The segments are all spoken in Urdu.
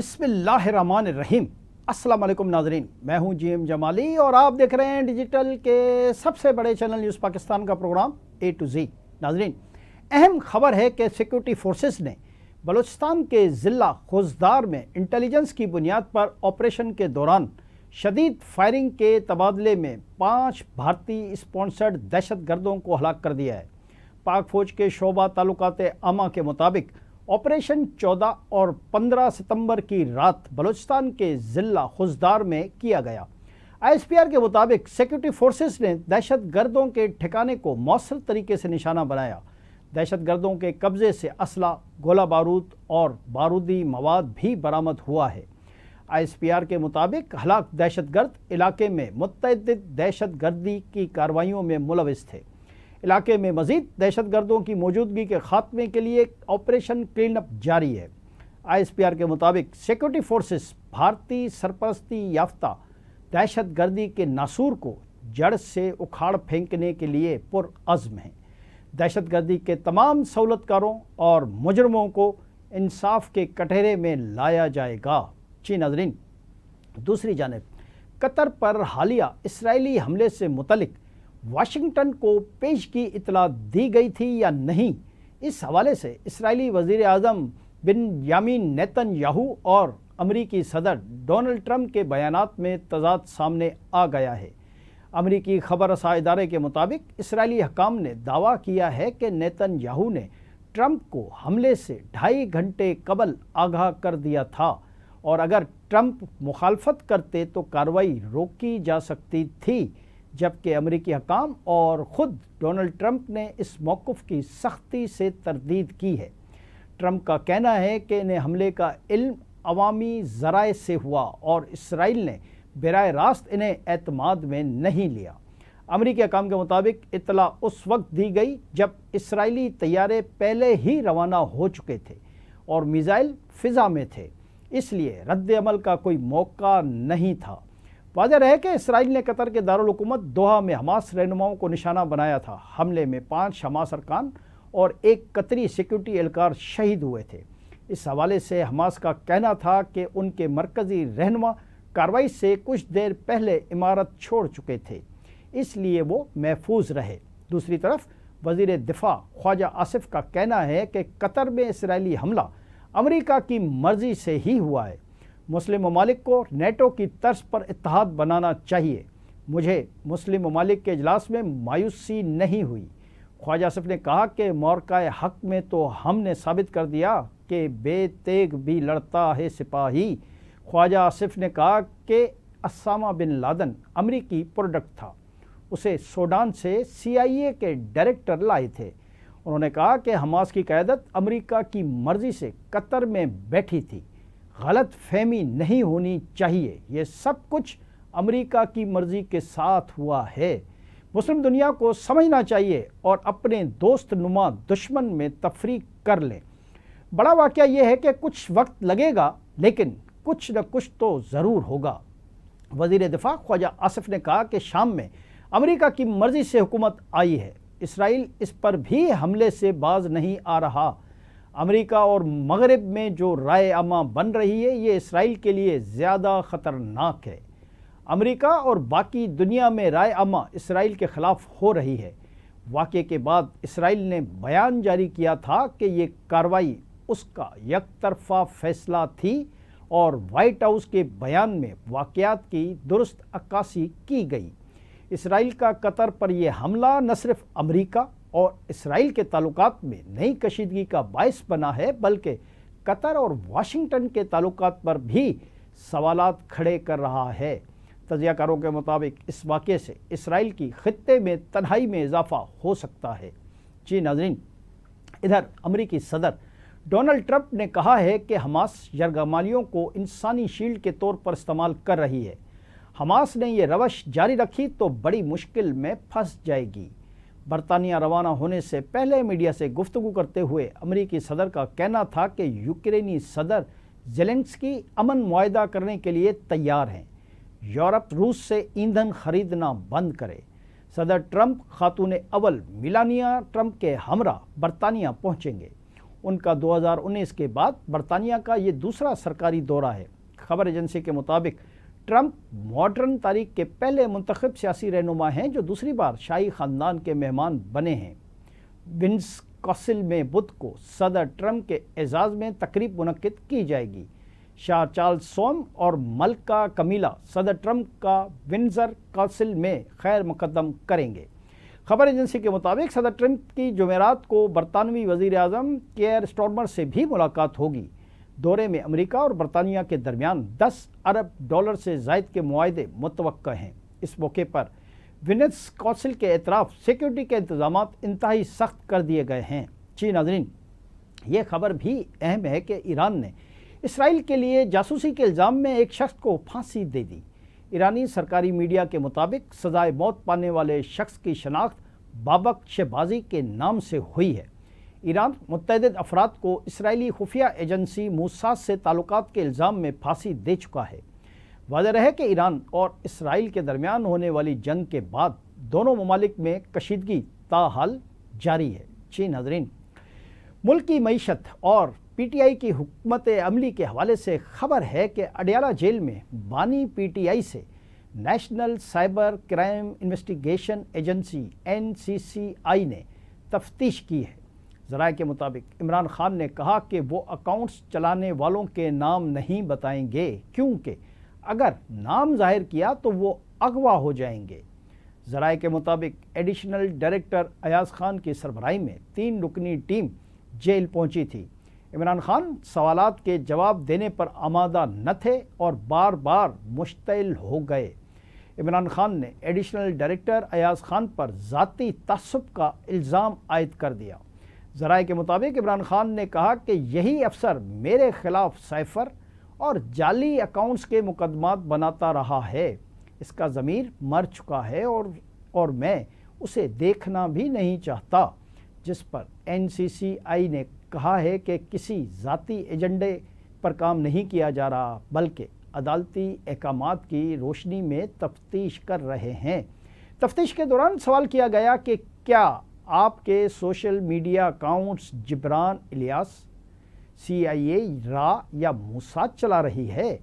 بسم اللہ الرحمن الرحیم۔ السلام علیکم ناظرین، میں ہوں جی ایم جمالی اور آپ دیکھ رہے ہیں ڈیجیٹل کے سب سے بڑے چینل نیوز پاکستان کا پروگرام اے ٹو زی۔ ناظرین، اہم خبر ہے کہ سیکورٹی فورسز نے بلوچستان کے ضلع خوزدار میں انٹیلیجنس کی بنیاد پر آپریشن کے دوران شدید فائرنگ کے تبادلے میں 5 بھارتی اسپانسرڈ دہشت گردوں کو ہلاک کر دیا ہے۔ پاک فوج کے شعبہ تعلقات عامہ کے مطابق آپریشن 14 اور 15 ستمبر کی رات بلوچستان کے ضلع خوزدار میں کیا گیا۔ آئی ایس پی آر کے مطابق سیکورٹی فورسز نے دہشت گردوں کے ٹھکانے کو مؤثر طریقے سے نشانہ بنایا۔ دہشت گردوں کے قبضے سے اسلحہ، گولہ بارود اور بارودی مواد بھی برآمد ہوا ہے۔ آئی ایس پی آر کے مطابق ہلاک دہشت گرد علاقے میں متعدد دہشت گردی کی کارروائیوں میں ملوث تھے۔ علاقے میں مزید دہشت گردوں کی موجودگی کے خاتمے کے لیے آپریشن کلین اپ جاری ہے۔ آئی ایس پی آر کے مطابق سیکورٹی فورسز بھارتی سرپرستی یافتہ دہشت گردی کے ناسور کو جڑ سے اکھاڑ پھینکنے کے لیے پرعزم ہیں۔ دہشت گردی کے تمام سہولت کاروں اور مجرموں کو انصاف کے کٹہرے میں لایا جائے گا۔ جی ناظرین، دوسری جانب قطر پر حالیہ اسرائیلی حملے سے متعلق واشنگٹن کو پیشگی اطلاع دی گئی تھی یا نہیں، اس حوالے سے اسرائیلی وزیر اعظم بنیامین نیتن یاہو اور امریکی صدر ڈونلڈ ٹرمپ کے بیانات میں تضاد سامنے آ گیا ہے۔ امریکی خبر رساں ادارے کے مطابق اسرائیلی حکام نے دعویٰ کیا ہے کہ نیتن یاہو نے ٹرمپ کو حملے سے 2.5 گھنٹے قبل آگاہ کر دیا تھا اور اگر ٹرمپ مخالفت کرتے تو کارروائی روکی جا سکتی تھی، جبکہ امریکی حکام اور خود ڈونلڈ ٹرمپ نے اس موقف کی سختی سے تردید کی ہے۔ ٹرمپ کا کہنا ہے کہ انہیں حملے کا علم عوامی ذرائع سے ہوا اور اسرائیل نے براہ راست انہیں اعتماد میں نہیں لیا۔ امریکی حکام کے مطابق اطلاع اس وقت دی گئی جب اسرائیلی طیارے پہلے ہی روانہ ہو چکے تھے اور میزائل فضا میں تھے، اس لیے رد عمل کا کوئی موقع نہیں تھا۔ واضح رہے کہ اسرائیل نے قطر کے دارالحکومت دوحہ میں حماس رہنماؤں کو نشانہ بنایا تھا۔ حملے میں 5 حماس ارکان اور 1 قطری سیکورٹی اہلکار شہید ہوئے تھے۔ اس حوالے سے حماس کا کہنا تھا کہ ان کے مرکزی رہنما کارروائی سے کچھ دیر پہلے عمارت چھوڑ چکے تھے، اس لیے وہ محفوظ رہے۔ دوسری طرف وزیر دفاع خواجہ آصف کا کہنا ہے کہ قطر میں اسرائیلی حملہ امریکہ کی مرضی سے ہی ہوا ہے۔ مسلم ممالک کو نیٹو کی طرز پر اتحاد بنانا چاہیے۔ مجھے مسلم ممالک کے اجلاس میں مایوسی نہیں ہوئی۔ خواجہ آصف نے کہا کہ معرکہ حق میں تو ہم نے ثابت کر دیا کہ بے تیغ بھی لڑتا ہے سپاہی۔ خواجہ آصف نے کہا کہ اسامہ بن لادن امریکی پروڈکٹ تھا، اسے سوڈان سے CIA کے ڈائریکٹر لائے تھے۔ انہوں نے کہا کہ حماس کی قیادت امریکہ کی مرضی سے قطر میں بیٹھی تھی، غلط فہمی نہیں ہونی چاہیے، یہ سب کچھ امریکہ کی مرضی کے ساتھ ہوا ہے۔ مسلم دنیا کو سمجھنا چاہیے اور اپنے دوست نما دشمن میں تفریق کر لیں۔ بڑا واقعہ یہ ہے کہ کچھ وقت لگے گا لیکن کچھ نہ کچھ تو ضرور ہوگا۔ وزیر دفاع خواجہ آصف نے کہا کہ شام میں امریکہ کی مرضی سے حکومت آئی ہے، اسرائیل اس پر بھی حملے سے باز نہیں آ رہا۔ امریکہ اور مغرب میں جو رائے عامہ بن رہی ہے یہ اسرائیل کے لیے زیادہ خطرناک ہے۔ امریکہ اور باقی دنیا میں رائے عامہ اسرائیل کے خلاف ہو رہی ہے۔ واقعے کے بعد اسرائیل نے بیان جاری کیا تھا کہ یہ کارروائی اس کا یک طرفہ فیصلہ تھی اور وائٹ ہاؤس کے بیان میں واقعات کی درست عکاسی کی گئی۔ اسرائیل کا قطر پر یہ حملہ نہ صرف امریکہ اور اسرائیل کے تعلقات میں نئی کشیدگی کا باعث بنا ہے بلکہ قطر اور واشنگٹن کے تعلقات پر بھی سوالات کھڑے کر رہا ہے۔ تجزیہ کاروں کے مطابق اس واقعے سے اسرائیل کی خطے میں تنہائی میں اضافہ ہو سکتا ہے۔ جی ناظرین، ادھر امریکی صدر ڈونلڈ ٹرمپ نے کہا ہے کہ حماس یرغمالیوں کو انسانی شیلڈ کے طور پر استعمال کر رہی ہے۔ حماس نے یہ روش جاری رکھی تو بڑی مشکل میں پھنس جائے گی۔ برطانیہ روانہ ہونے سے پہلے میڈیا سے گفتگو کرتے ہوئے امریکی صدر کا کہنا تھا کہ یوکرینی صدر زیلنسکی امن معاہدہ کرنے کے لیے تیار ہیں۔ یورپ روس سے ایندھن خریدنا بند کرے۔ صدر ٹرمپ خاتون اول میلانیا ٹرمپ کے ہمراہ برطانیہ پہنچیں گے۔ ان کا 2019 کے بعد برطانیہ کا یہ دوسرا سرکاری دورہ ہے۔ خبر ایجنسی کے مطابق ٹرمپ ماڈرن تاریخ کے پہلے منتخب سیاسی رہنما ہیں جو دوسری بار شاہی خاندان کے مہمان بنے ہیں۔ ونڈسر کاسل میں بدھ کو صدر ٹرمپ کے اعزاز میں تقریب منعقد کی جائے گی۔ شاہ چارلس سوم اور ملکہ کمیلا صدر ٹرمپ کا ونڈسر کاسل میں خیر مقدم کریں گے۔ خبر ایجنسی کے مطابق صدر ٹرمپ کی جمعرات کو برطانوی وزیر اعظم کیئر سٹارمر سے بھی ملاقات ہوگی۔ دورے میں امریکہ اور برطانیہ کے درمیان $10 ارب سے زائد کے معاہدے متوقع ہیں۔ اس موقع پر ونڈسر کاسل کے اطراف سیکیورٹی کے انتظامات انتہائی سخت کر دیے گئے ہیں۔ جی ناظرین، یہ خبر بھی اہم ہے کہ ایران نے اسرائیل کے لیے جاسوسی کے الزام میں ایک شخص کو پھانسی دے دی۔ ایرانی سرکاری میڈیا کے مطابق سزائے موت پانے والے شخص کی شناخت بابک شہبازی کے نام سے ہوئی ہے۔ ایران متعدد افراد کو اسرائیلی خفیہ ایجنسی موساد سے تعلقات کے الزام میں پھانسی دے چکا ہے۔ واضح رہے کہ ایران اور اسرائیل کے درمیان ہونے والی جنگ کے بعد دونوں ممالک میں کشیدگی تاحال جاری ہے۔ جی ناظرین، ملک کی معیشت اور پی ٹی آئی کی حکمت عملی کے حوالے سے خبر ہے کہ اڈیالہ جیل میں بانی پی ٹی آئی سے national cyber crime investigation agency NCCI نے تفتیش کی ہے۔ ذرائع کے مطابق عمران خان نے کہا کہ وہ اکاؤنٹس چلانے والوں کے نام نہیں بتائیں گے کیونکہ اگر نام ظاہر کیا تو وہ اغوا ہو جائیں گے۔ ذرائع کے مطابق ایڈیشنل ڈائریکٹر ایاز خان کی سربراہی میں 3 رکنی ٹیم جیل پہنچی تھی۔ عمران خان سوالات کے جواب دینے پر آمادہ نہ تھے اور بار بار مشتعل ہو گئے۔ عمران خان نے ایڈیشنل ڈائریکٹر ایاز خان پر ذاتی تعصب کا الزام عائد کر دیا۔ ذرائع کے مطابق عمران خان نے کہا کہ یہی افسر میرے خلاف سائفر اور جعلی اکاؤنٹس کے مقدمات بناتا رہا ہے۔ اس کا ضمیر مر چکا ہے اور میں اسے دیکھنا بھی نہیں چاہتا۔ جس پر NCCI نے کہا ہے کہ کسی ذاتی ایجنڈے پر کام نہیں کیا جا رہا بلکہ عدالتی احکامات کی روشنی میں تفتیش کر رہے ہیں۔ تفتیش کے دوران سوال کیا گیا کہ کیا آپ کے social media accounts Jibran Ilyas CIA را یا موساد چلا رہی ہے؟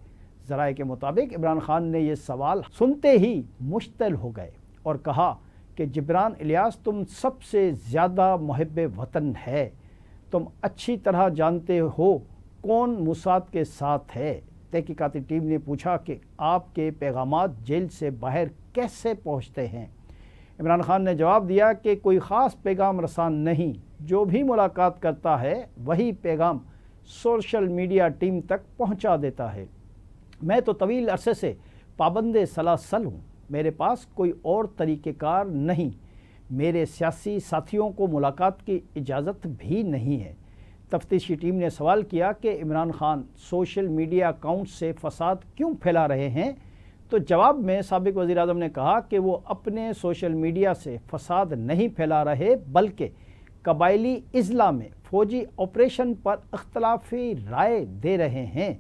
ذرائع کے مطابق عمران خان نے یہ سوال سنتے ہی مشتعل ہو گئے اور کہا کہ جبران الیاس تم سب سے زیادہ محب وطن ہے۔ تم اچھی طرح جانتے ہو کون موساد کے ساتھ ہے۔ تحقیقاتی ٹیم نے پوچھا کہ آپ کے پیغامات جیل سے باہر کیسے پہنچتے ہیں؟ عمران خان نے جواب دیا کہ کوئی خاص پیغام رسان نہیں، جو بھی ملاقات کرتا ہے وہی پیغام سوشل میڈیا ٹیم تک پہنچا دیتا ہے۔ میں تو طویل عرصے سے پابند سلاسل ہوں، میرے پاس کوئی اور طریقہ کار نہیں، میرے سیاسی ساتھیوں کو ملاقات کی اجازت بھی نہیں ہے۔ تفتیشی ٹیم نے سوال کیا کہ Imran Khan social media account سے فساد کیوں پھیلا رہے ہیں، تو جواب میں سابق وزیر اعظم نے کہا کہ وہ اپنے سوشل میڈیا سے فساد نہیں پھیلا رہے بلکہ قبائلی اضلاع میں فوجی آپریشن پر اختلافی رائے دے رہے ہیں۔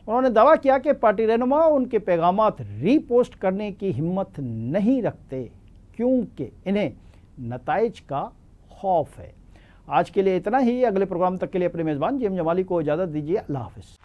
انہوں نے دعویٰ کیا کہ پارٹی رہنما ان کے پیغامات ری پوسٹ کرنے کی ہمت نہیں رکھتے کیونکہ انہیں نتائج کا خوف ہے۔ آج کے لیے اتنا ہی۔ اگلے پروگرام تک کے لیے اپنے میزبان جیم جمالی کو اجازت دیجیے۔ اللہ حافظ۔